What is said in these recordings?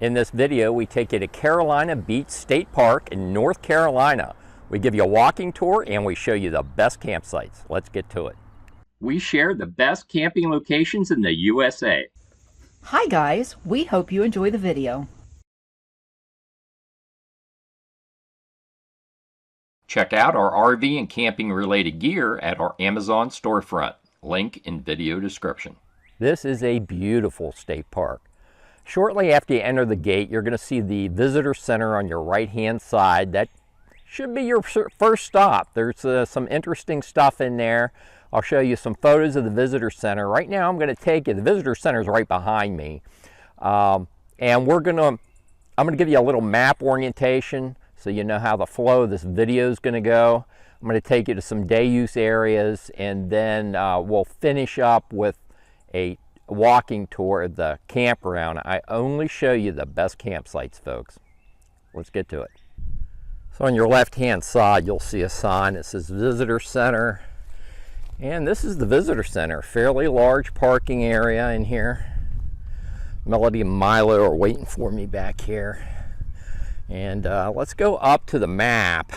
In this video, we take you to Carolina Beach State Park in North Carolina. We give you a walking tour and we show you the best campsites. Let's get to it. We share the best camping locations in the USA. Hi guys, we hope you enjoy the video. Check out our RV and camping related gear at our Amazon storefront. Link in video description. This is a beautiful state park. Shortly after you enter the gate, you're going to see the visitor center on your right-hand side. That should be your first stop. There's some interesting stuff in there. I'll show you some photos of the visitor center. Right now, I'm going to take you. The visitor center is right behind me, and I'm going to give you a little map orientation so you know how the flow of this video is going to go. I'm going to take you to some day use areas, and then we'll finish up with a walking tour of the campground. I only show you the best campsites, folks. Let's get to it. So on your left hand side, you'll see a sign that says Visitor Center. And this is the Visitor Center. Fairly large parking area in here. Melody and Milo are waiting for me back here. And let's go up to the map,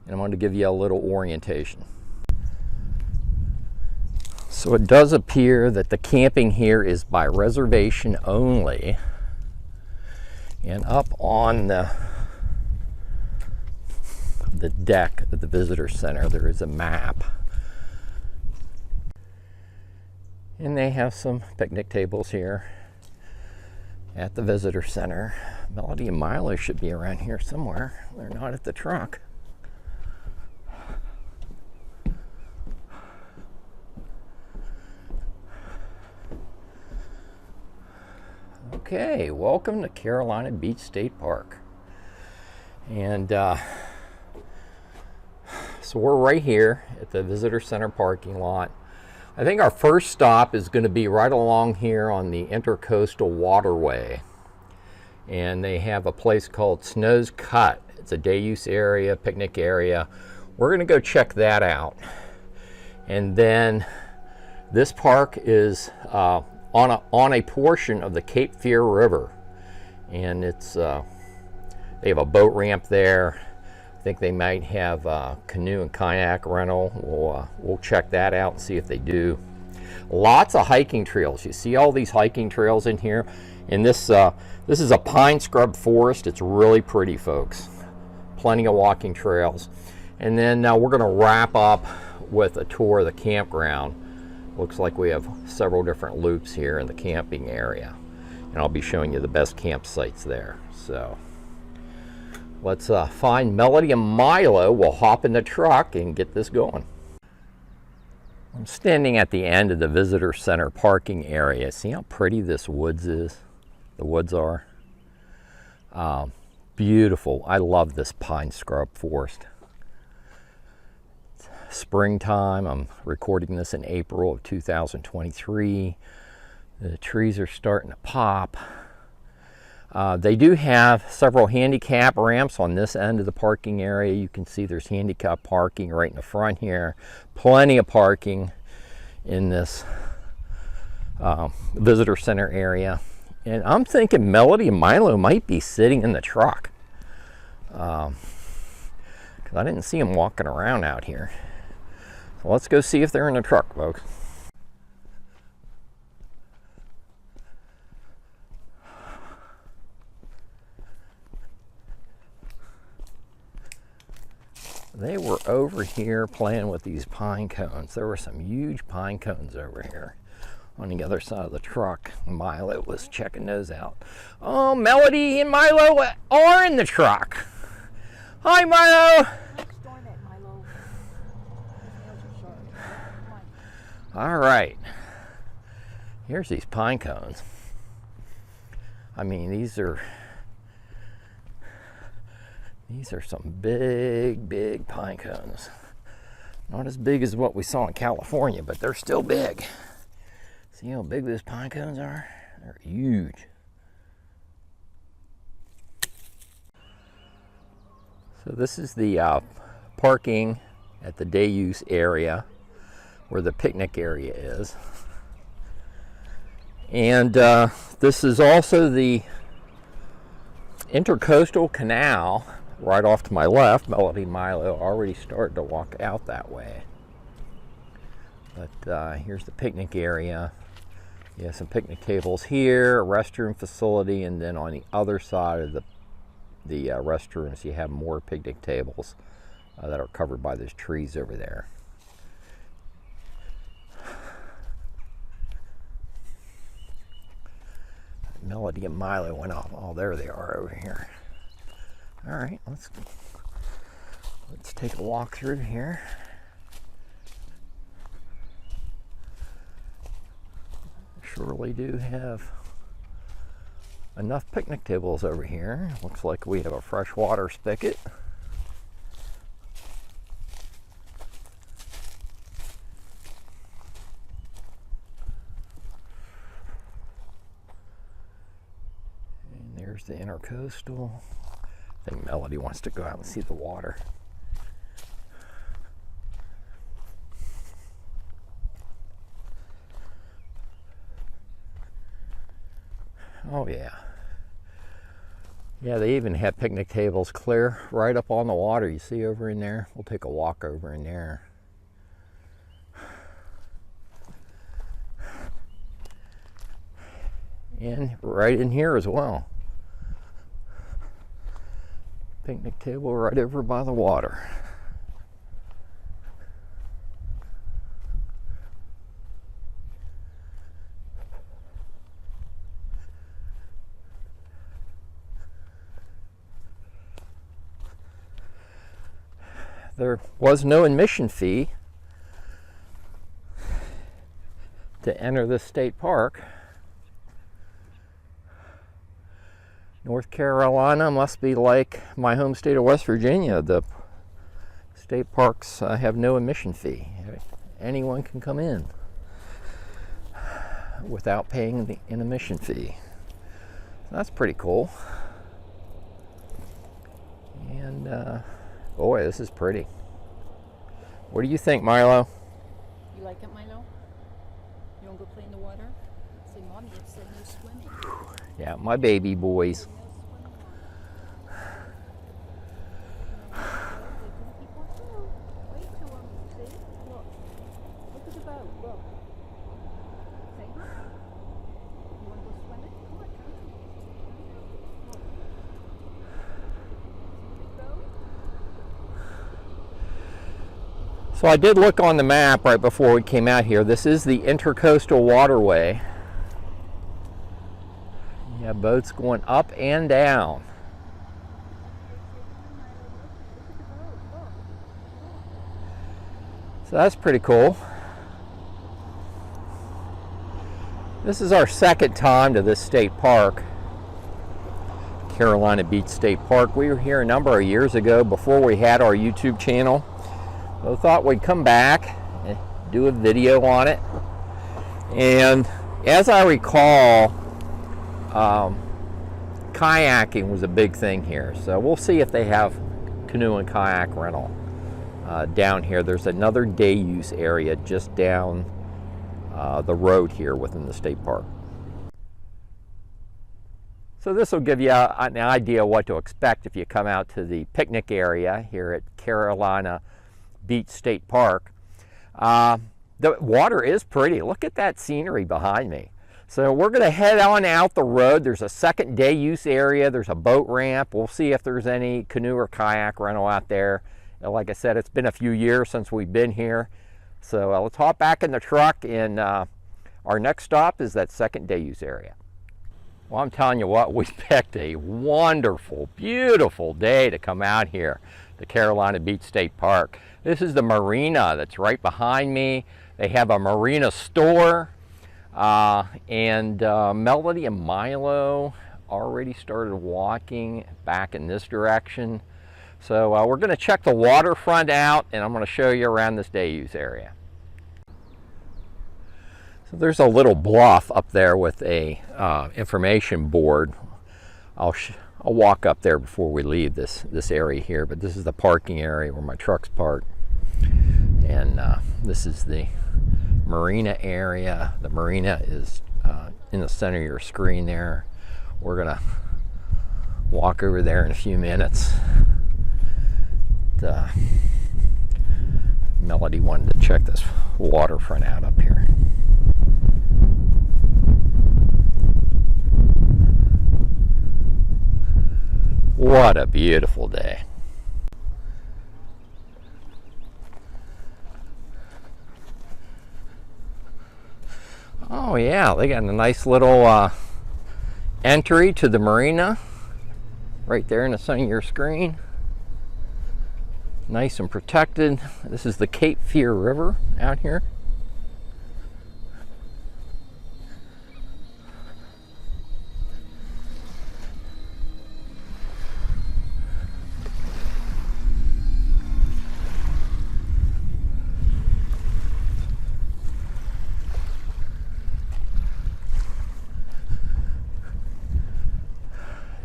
and I'm going to give you a little orientation. So it does appear that the camping here is by reservation only. And up on the deck of the visitor center, there is a map. And they have some picnic tables here at the visitor center. Melody and Milo should be around here somewhere. They're not at the truck. Okay, welcome to Carolina Beach State Park. And so we're right here at the Visitor Center parking lot. I think our first stop is going to be right along here on the Intercoastal Waterway. And they have a place called Snow's Cut. It's a day use area, picnic area. We're going to go check that out. And then this park is on a portion of the Cape Fear River, and it's they have a boat ramp there. I think they might have canoe and kayak rental. We'll check that out and see if they do. Lots of hiking trails. You see all these hiking trails in here, and this is a pine scrub forest. It's really pretty, folks. Plenty of walking trails. And then now we're going to wrap up with a tour of the campground. Looks like we have several different loops here in the camping area, and I'll be showing you the best campsites there. So let's find Melody and Milo. We'll hop in the truck and get this going. I'm standing at the end of the visitor center parking area. See how pretty this woods is? The woods are beautiful. I love this pine scrub forest. Springtime. I'm recording this in April of 2023. The trees are starting to pop. They do have several handicap ramps on this end of the parking area. You can see there's handicap parking right in the front here. Plenty of parking in this visitor center area. And I'm thinking Melody and Milo might be sitting in the truck, because I didn't see them walking around out here. So let's go see if they're in the truck, folks. They were over here playing with these pine cones. There were some huge pine cones over here on the other side of the truck. Milo was checking those out. Oh, Melody and Milo are in the truck. Hi, Milo. All right, here's these pine cones. I mean, these are some big pine cones. Not as big as what we saw in California, but they're still big. See how big those pine cones are? They're huge. So this is the parking at the day use area, where the picnic area is. And this is also the Intercoastal Canal right off to my left. Melody and Milo already started to walk out that way. But here's the picnic area. You have some picnic tables here, a restroom facility, and then on the other side of the restrooms, you have more picnic tables that are covered by those trees over there. Melody and Milo went off. Oh, there they are over here. All right, let's take a walk through here. Surely do have enough picnic tables over here. Looks like we have a freshwater spigot. And there's the Intercoastal. I think Melody wants to go out and see the water. Oh yeah. Yeah, they even have picnic tables clear right up on the water. You see over in there? We'll take a walk over in there. And right in here as well. Picnic table right over by the water. There was no admission fee to enter this state park. North Carolina must be like my home state of West Virginia. The state parks have no admission fee. Anyone can come in without paying an admission fee. So that's pretty cool. And boy, this is pretty. What do you think, Milo? You like it, Milo? You want to go play in the water? Say, Mommy, it said no swimming. Yeah, my baby boys. So I did look on the map right before we came out here. This is the Intercoastal Waterway. You have boats going up and down. So that's pretty cool. This is our second time to this state park, Carolina Beach State Park. We were here a number of years ago before we had our YouTube channel. So I thought we'd come back and do a video on it. And as I recall, kayaking was a big thing here. So we'll see if they have canoe and kayak rental down here. There's another day use area just down the road here within the state park. So this will give you an idea what to expect if you come out to the picnic area here at Carolina Beach State Park. The water is pretty. Look at that scenery behind me. So we're going to head on out the road. There's a second day use area. There's a boat ramp. We'll see if there's any canoe or kayak rental out there. Like I said, it's been a few years since we've been here. So let's hop back in the truck, and our next stop is that second day use area. Well, I'm telling you what, we picked a wonderful, beautiful day to come out here to Carolina Beach State Park. This is the marina that's right behind me. They have a marina store, and Melody and Milo already started walking back in this direction. So we're going to check the waterfront out, and I'm going to show you around this day use area. So there's a little bluff up there with a information board. I'll walk up there before we leave this area here, but this is the parking area where my truck's parked. And this is the marina area. The marina is in the center of your screen there. We're gonna walk over there in a few minutes. Melody wanted to check this waterfront out up here. What a beautiful day. Oh yeah, they got a nice little entry to the marina right there in the center of your screen. Nice and protected. This is the Cape Fear River out here.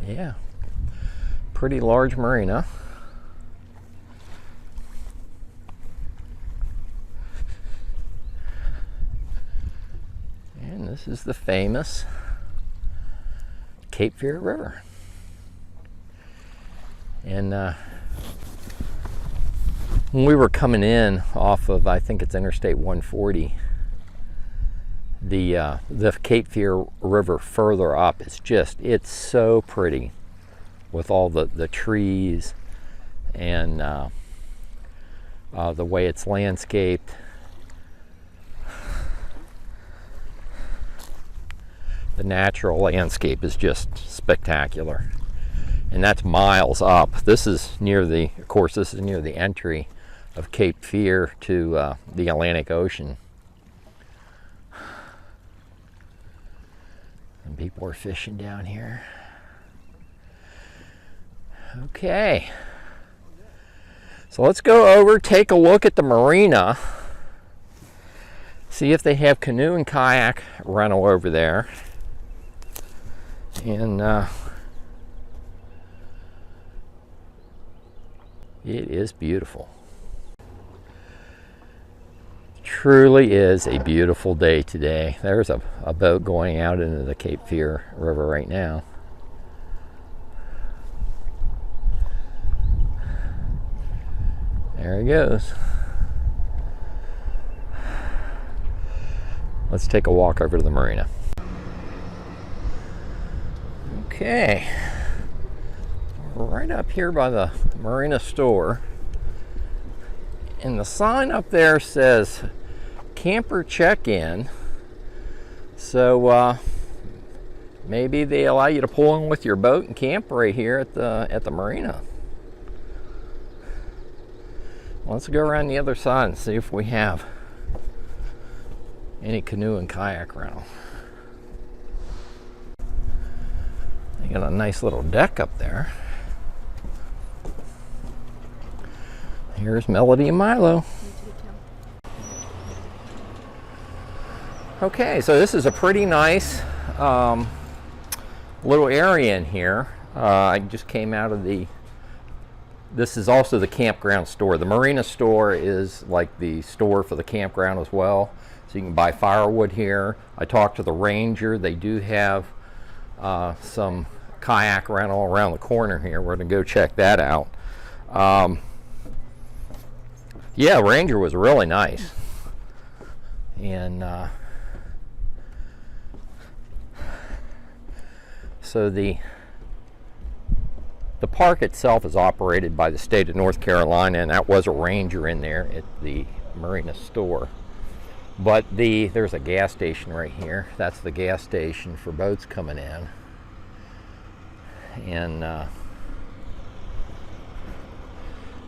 Yeah, pretty large marina. And this is the famous Cape Fear River. And when we were coming in off of, I think it's Interstate 140, the Cape Fear River further up is just, it's so pretty with all the trees and the way it's landscaped. The natural landscape is just spectacular. And that's miles up. This is near the, of course, this is near the entry of Cape Fear to the Atlantic Ocean. And people are fishing down here. Okay. So let's go over, take a look at the marina. See if they have canoe and kayak rental over there. And it is beautiful. Truly is a beautiful day today. There's a boat going out into the Cape Fear River right now. There he goes. Let's take a walk over to the marina. Okay. Right up here by the marina store. And the sign up there says camper check-in. So maybe they allow you to pull in with your boat and camp right here at the marina. Let's go around the other side and see if we have any canoe and kayak rental. They got a nice little deck up there. Here's Melody and Milo. Okay, so this is a pretty nice little area in here. I just came out of this is also the campground store. The marina store is like the store for the campground as well. So you can buy firewood here. I talked to the ranger. They do have some kayak rental around the corner here. We're going to go check that out. Yeah, Ranger was really nice. And so the park itself is operated by the state of North Carolina, and that was a ranger in there at the marina store. But there's a gas station right here. That's the gas station for boats coming in. And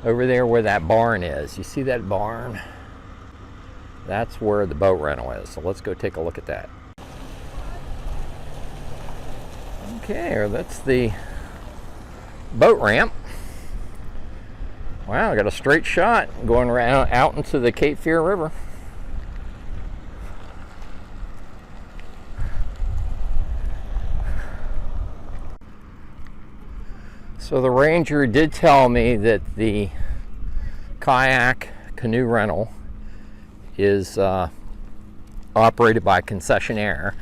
over there where that barn is, you see that barn? That's where the boat rental is. So let's go take a look at that. Okay, that's the boat ramp. Wow, I got a straight shot going around out into the Cape Fear River. So the ranger did tell me that the kayak canoe rental is operated by a concessionaire.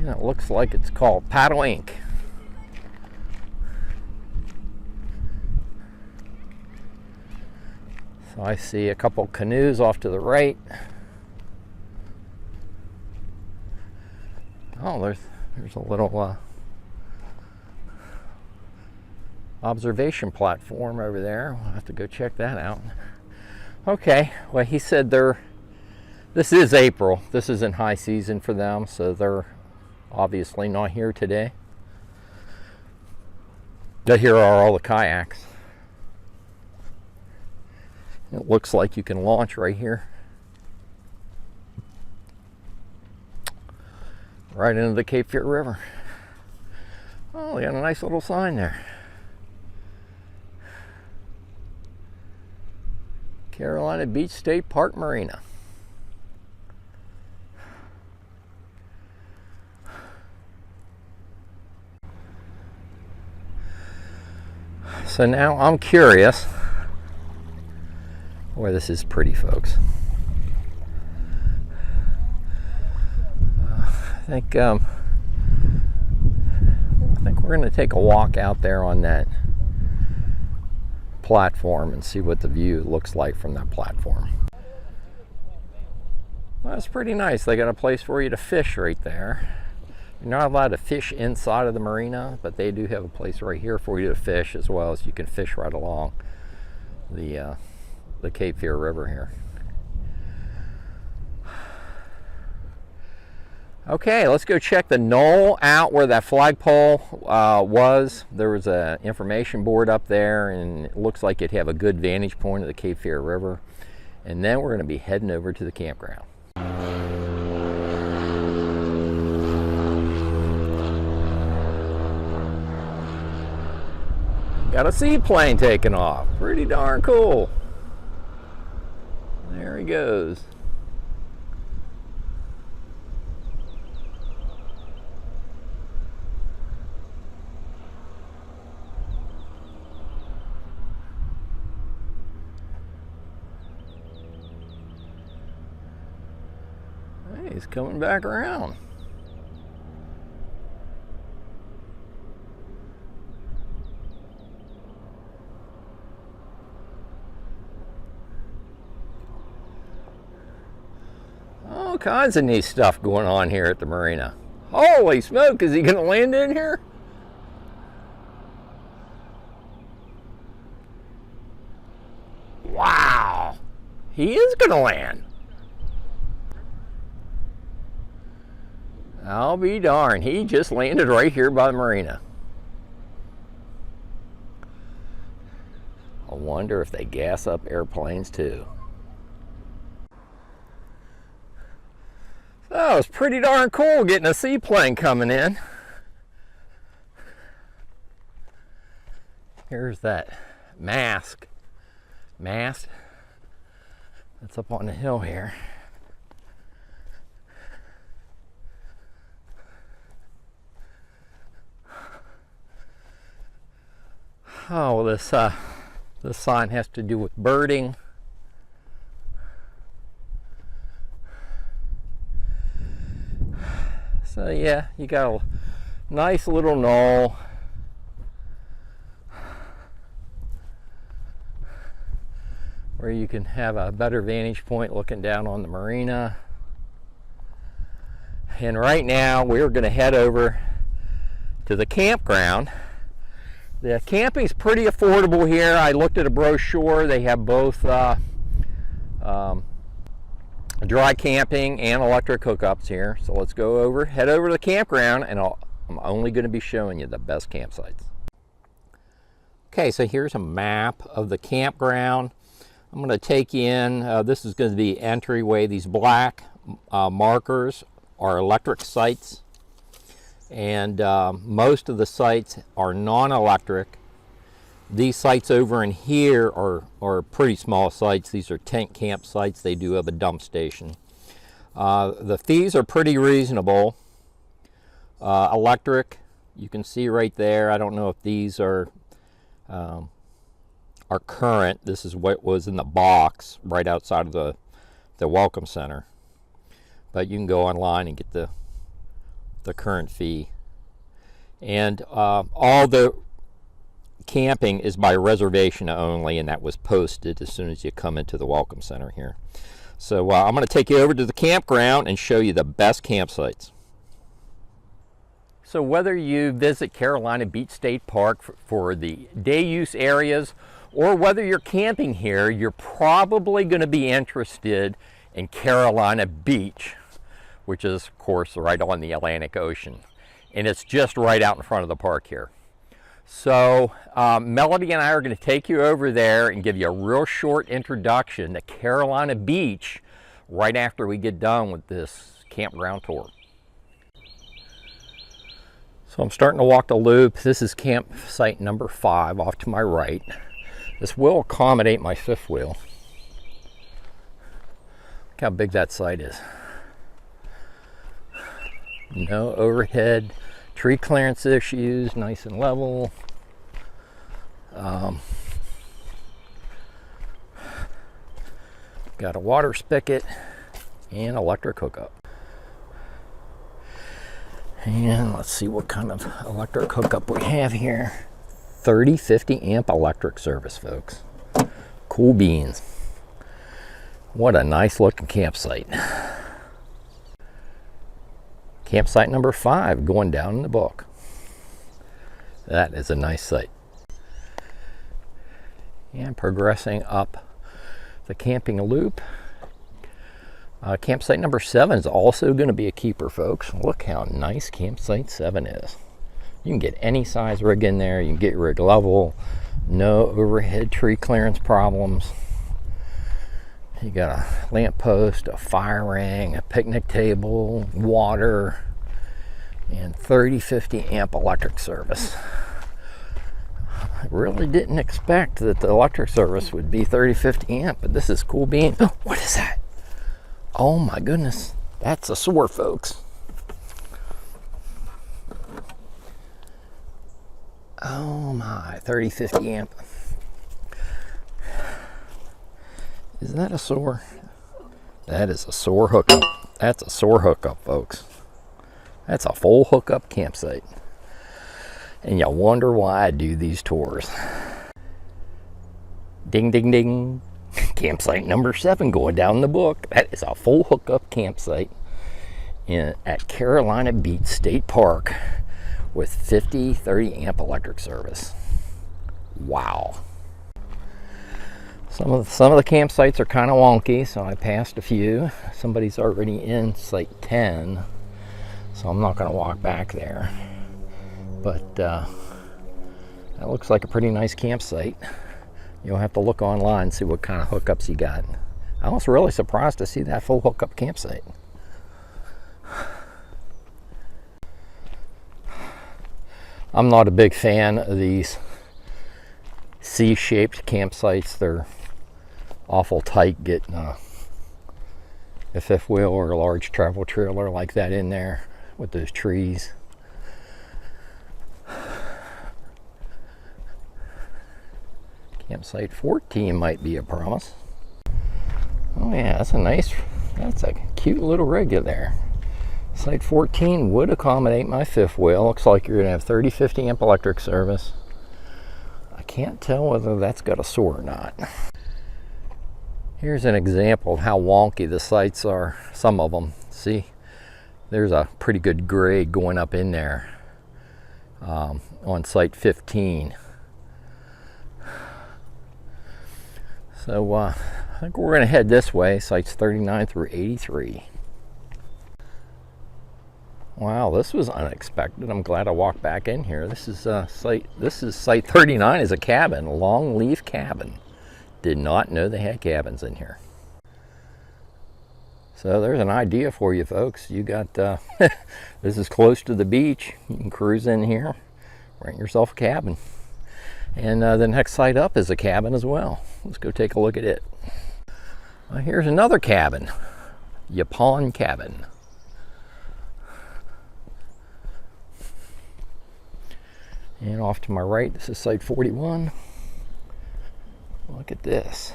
And it looks like it's called Paddle Inc. So I see a couple canoes off to the right. Oh, there's a little observation platform over there. We'll have to go check that out. Okay, well, he said this is April. This isn't high season for them, so they're obviously not here today. But here are all the kayaks. It looks like you can launch right here. Right into the Cape Fear River. Oh, they got a nice little sign there. Carolina Beach State Park Marina. So now I'm curious. Boy, this is pretty, folks. I think we're going to take a walk out there on that platform and see what the view looks like from that platform. Well, that's pretty nice. They got a place for you to fish right there. You're not allowed to fish inside of the marina, but they do have a place right here for you to fish, as well as you can fish right along the Cape Fear River here. Okay, let's go check the knoll out where that flagpole was. There was an information board up there, and it looks like it'd have a good vantage point of the Cape Fear River. And then we're going to be heading over to the campground. Got a seaplane taking off. Pretty darn cool. There he goes. Hey, he's coming back around. All kinds of neat stuff going on here at the marina. Holy smoke, is he going to land in here? Wow, he is going to land. I'll be darned, he just landed right here by the marina. I wonder if they gas up airplanes too. Oh, it's pretty darn cool getting a seaplane coming in. Here's that mast that's up on the hill here. Oh, well, this sign has to do with birding. So yeah, you got a nice little knoll. Where you can have a better vantage point looking down on the marina. And right now we're going to head over to the campground. The camping's pretty affordable here. I looked at a brochure. They have both dry camping and electric hookups here. So let's head over to the campground, and I'm only going to be showing you the best campsites. Okay, so here's a map of the campground. I'm going to take you in. This is going to be entryway. These black markers are electric sites, and most of the sites are non-electric. These sites over in here are pretty small sites. These are tent campsites. They do have a dump station. The fees are pretty reasonable. Electric, you can see right there. I don't know if these are current. This is what was in the box right outside of the Welcome Center. But you can go online and get the the current fee. And all the camping is by reservation only, and that was posted as soon as you come into the Welcome Center here. So I'm going to take you over to the campground and show you the best campsites. So whether you visit Carolina Beach State Park for the day use areas, or whether you're camping here, you're probably going to be interested in Carolina Beach, which is, of course, right on the Atlantic Ocean. And it's just right out in front of the park here. So Melody and I are going to take you over there and give you a real short introduction to Carolina Beach right after we get done with this campground tour. So I'm starting to walk the loop. This is campsite number 5 off to my right. This will accommodate my fifth wheel. Look how big that site is. No overhead tree clearance issues, nice and level. Got a water spigot and electric hookup. And let's see what kind of electric hookup we have here. 30-50 amp electric service, folks. Cool beans. What a nice looking campsite. Campsite number 5 going down in the book. That is a nice site. And progressing up the camping loop. Campsite number 7 is also going to be a keeper, folks. Look how nice campsite 7 is. You can get any size rig in there. You can get rig level. No overhead tree clearance problems. You got a lamp post, a fire ring, a picnic table, water, and 30-50 amp electric service. I really didn't expect that the electric service would be 30-50 amp, but this is cool beans. Oh, what is that? Oh my goodness, that's a soar, folks. Oh my, 30-50 amp. Is that a soar? That is a soar hookup. That's a soar hookup, folks. That's a full hookup campsite. And you wonder why I do these tours. Ding, ding, ding. Campsite number 7 going down the book. That is a full hookup campsite at Carolina Beach State Park with 30 amp electric service. Wow. Some of the campsites are kind of wonky, so I passed a few. Somebody's already in site 10, so I'm not going to walk back there. But that looks like a pretty nice campsite. You'll have to look online and see what kind of hookups you got. I was really surprised to see that full hookup campsite. I'm not a big fan of these C-shaped campsites. They're awful tight getting a fifth wheel or a large travel trailer like that in there with those trees. Campsite 14 might be a promise. Oh yeah, that's a cute little rig there. Site 14 would accommodate my fifth wheel. Looks like you're gonna have 30-50 amp electric service. I can't tell whether that's got a soar or not. Here's an example of how wonky the sites are, some of them. See, there's a pretty good grade going up in there on site 15. So I think we're going to head this way, sites 39 through 83. Wow, this was unexpected. I'm glad I walked back in here. This is site 39 is a cabin, long leaf cabin. Did not know they had cabins in here. So there's an idea for you folks. You got this is close to the beach. You can cruise in here, rent yourself a cabin. And the next site up is a cabin as well. Let's go take a look at it. Well, here's another cabin, Yapon Cabin. And off to my right, this is site 41. Look at this.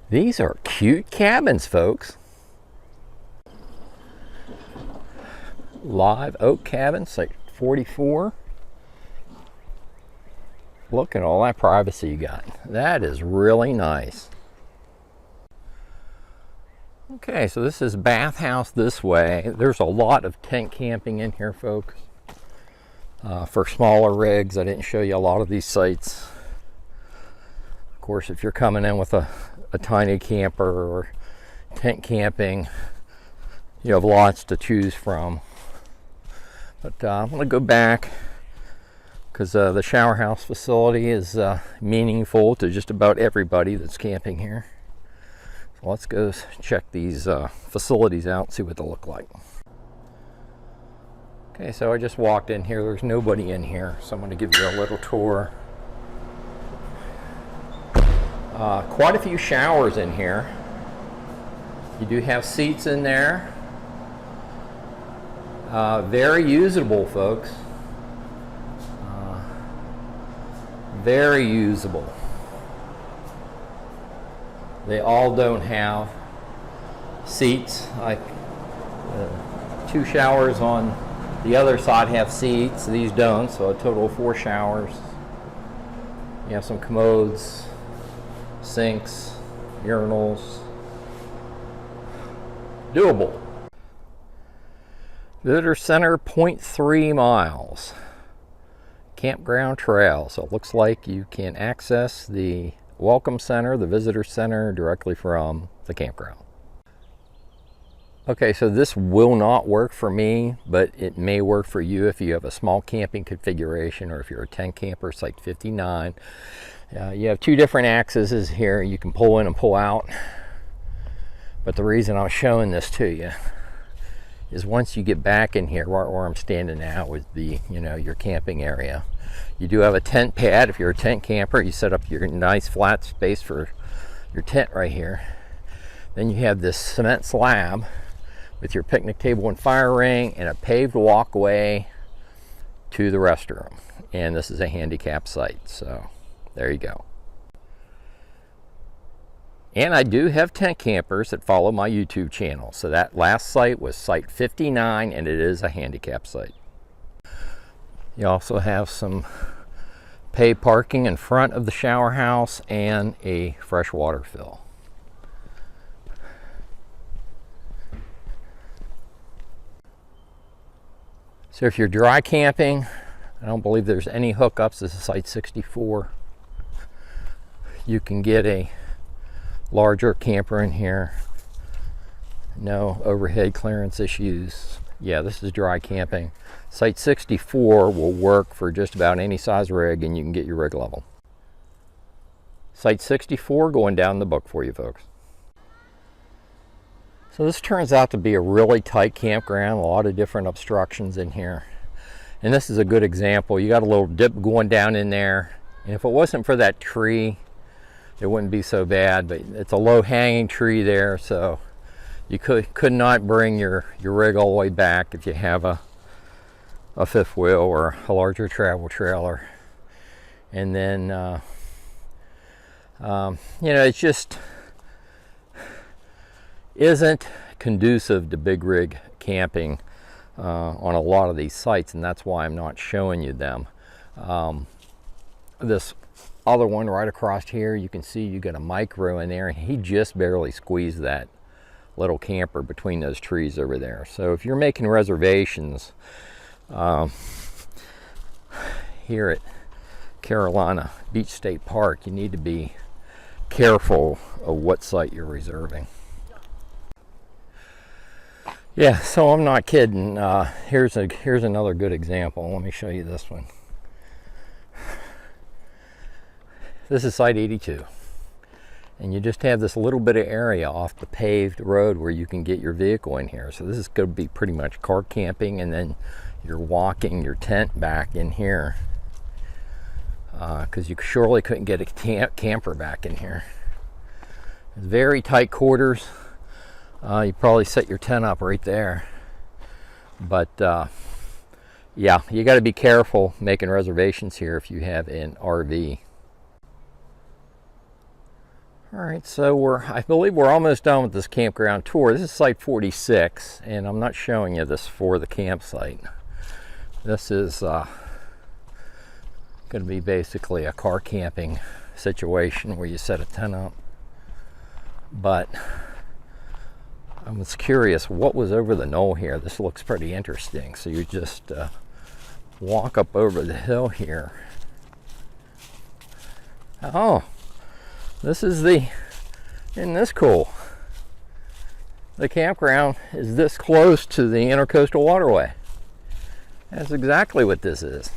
These are cute cabins, folks. Live oak cabin, site 44. Look at all that privacy you got. That is really nice. Okay, so this is bathhouse this way. There's a lot of tent camping in here, folks. For smaller rigs, I didn't show you a lot of these sites. Of course, if you're coming in with a tiny camper or tent camping, you have lots to choose from. But I'm going to go back because the shower house facility is meaningful to just about everybody that's camping here. So let's go check these facilities out and see what they look like. Okay, so I just walked in here. There's nobody in here, so I'm going to give you a little tour. Quite a few showers in here. You do have seats in there. Very usable, folks. Very usable. They all don't have seats. Like two showers on the other side have seats. These don't, so a total of 4 showers. You have some commodes, sinks, urinals. Doable. Visitor Center, 0.3 miles. Campground trail. So it looks like you can access the Welcome Center, the Visitor Center, directly from the campground. Okay, so this will not work for me, but it may work for you if you have a small camping configuration or if you're a tent camper, site 59. You have 2 different accesses here. You can pull in and pull out. But the reason I'm showing this to you is once you get back in here, right where I'm standing now with the, your camping area, you do have a tent pad. If you're a tent camper, you set up your nice flat space for your tent right here. Then you have this cement slab with your picnic table and fire ring and a paved walkway to the restroom. And this is a handicap site, so there you go. And I do have tent campers that follow my YouTube channel. So that last site was site 59, and it is a handicap site. You also have some paid parking in front of the shower house and a freshwater fill. So if you're dry camping, I don't believe there's any hookups. This is site 64. You can get a larger camper in here. No overhead clearance issues. Yeah, this is dry camping. Site 64 will work for just about any size rig, and you can get your rig level. Site 64 going down the book for you folks. So this turns out to be a really tight campground, a lot of different obstructions in here. And this is a good example. You got a little dip going down in there. And if it wasn't for that tree, it wouldn't be so bad, but it's a low hanging tree there, so you could not bring your rig all the way back if you have a fifth wheel or a larger travel trailer. And then, it just isn't conducive to big rig camping on a lot of these sites, and that's why I'm not showing you them. This other one right across here, you can see you got a micro in there, and he just barely squeezed that little camper between those trees over there. So if you're making reservations here at Carolina Beach State Park, you need to be careful of what site you're reserving. Yeah, so I'm not kidding. Here's another good example. Let me show you this one. This is site 82, and you just have this little bit of area off the paved road where you can get your vehicle in here. So this is going to be pretty much car camping, and then you're walking your tent back in here because you surely couldn't get a camper back in here. Very tight quarters. You probably set your tent up right there, but yeah, you got to be careful making reservations here if you have an RV. All right, so I believe we're almost done with this campground tour. This is site 46, and I'm not showing you this for the campsite. This is going to be basically a car camping situation where you set a tent up. But I was curious what was over the knoll here. This looks pretty interesting. So you just walk up over the hill here. Oh, isn't this cool? The campground is this close to the Intercoastal Waterway. That's exactly what this is.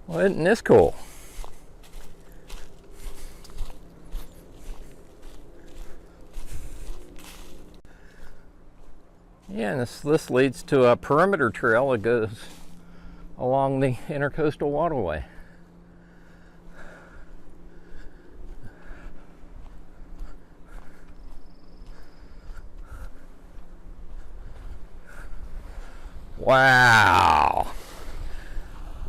Well, isn't this cool? Yeah, and this leads to a perimeter trail that goes along the Intercoastal Waterway. Wow.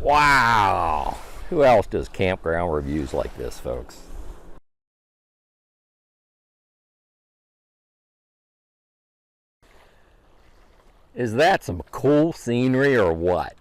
Wow. Who else does campground reviews like this, folks? Is that some cool scenery or what?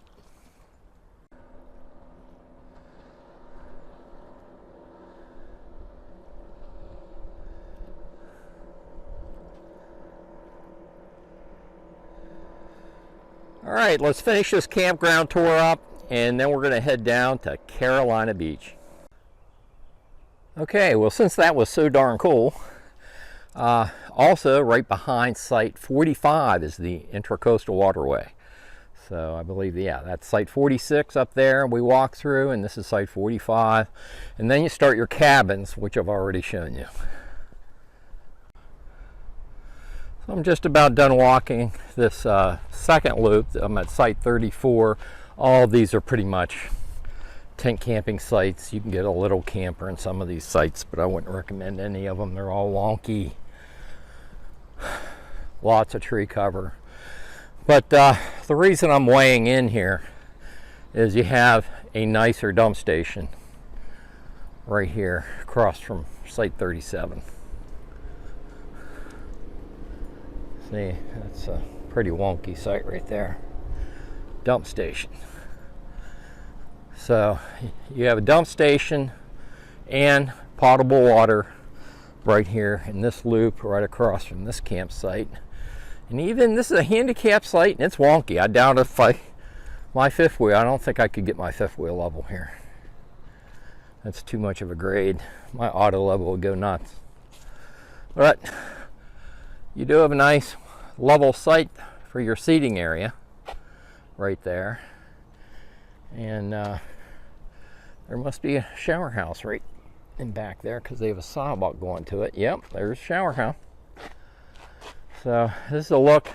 All right, let's finish this campground tour up, and then we're going to head down to Carolina Beach. Okay, well, since that was so darn cool, also right behind site 45 is the Intercoastal Waterway. So I believe, yeah, that's site 46 up there we walk through, and this is site 45. And then you start your cabins, which I've already shown you. I'm just about done walking this second loop. I'm at site 34. All of these are pretty much tent camping sites. You can get a little camper in some of these sites, but I wouldn't recommend any of them. They're all wonky. Lots of tree cover. But the reason I'm weighing in here is you have a nicer dump station right here across from site 37. See, that's a pretty wonky site right there. Dump station. So you have a dump station and potable water right here in this loop right across from this campsite. And even this is a handicap site and it's wonky. I doubt if my fifth wheel, I don't think I could get my fifth wheel level here. That's too much of a grade. My auto level would go nuts. But you do have a nice level site for your seating area right there. And there must be a shower house right in back there because they have a sidewalk going to it. Yep, there's a shower house. So this is a look.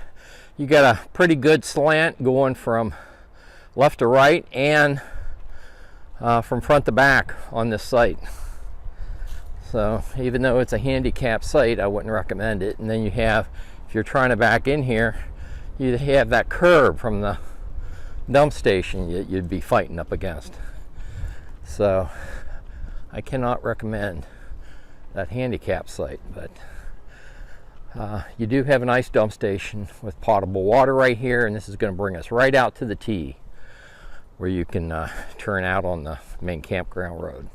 You got a pretty good slant going from left to right and from front to back on this site. So even though it's a handicap site, I wouldn't recommend it. And then you have, if you're trying to back in here, you have that curb from the dump station you'd be fighting up against. So I cannot recommend that handicap site, but you do have a nice dump station with potable water right here, and this is going to bring us right out to the T where you can turn out on the main campground road.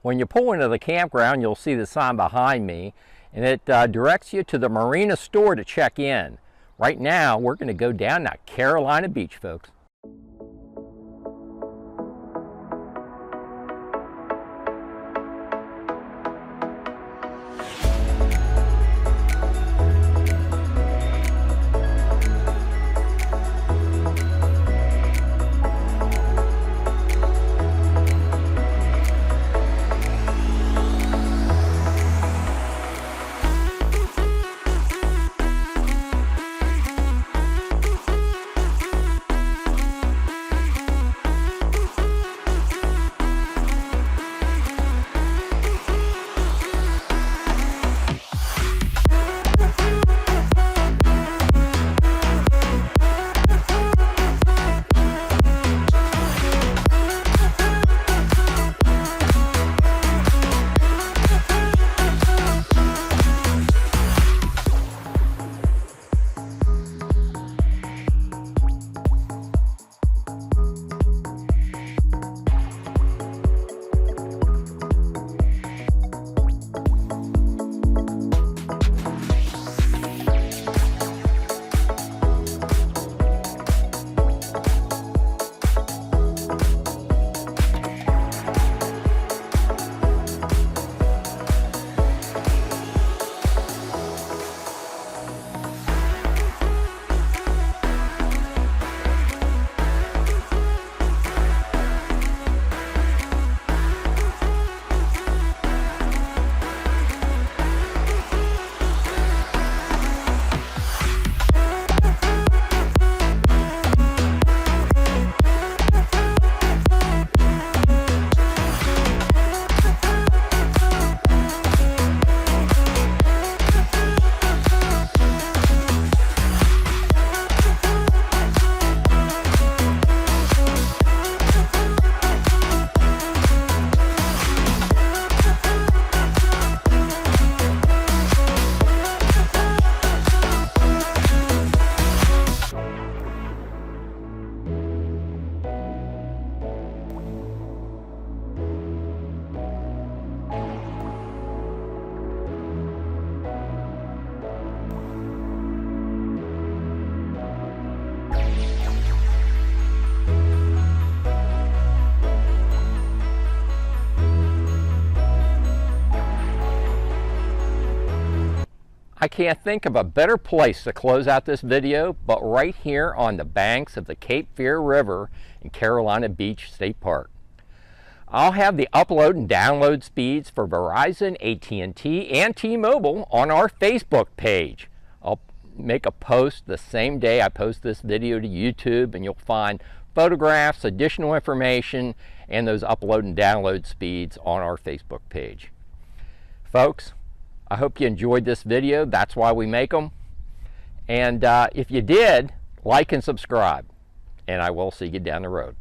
When you pull into the campground, you'll see the sign behind me, and it directs you to the marina store to check in. Right now, we're going to go down to Carolina Beach, folks. I can't think of a better place to close out this video but right here on the banks of the Cape Fear River in Carolina Beach State Park. I'll have the upload and download speeds for Verizon, AT&T, and T-Mobile on our Facebook page. I'll make a post the same day I post this video to YouTube, and you'll find photographs, additional information, and those upload and download speeds on our Facebook page. Folks, I hope you enjoyed this video. That's why we make them. And if you did, like and subscribe. And I will see you down the road.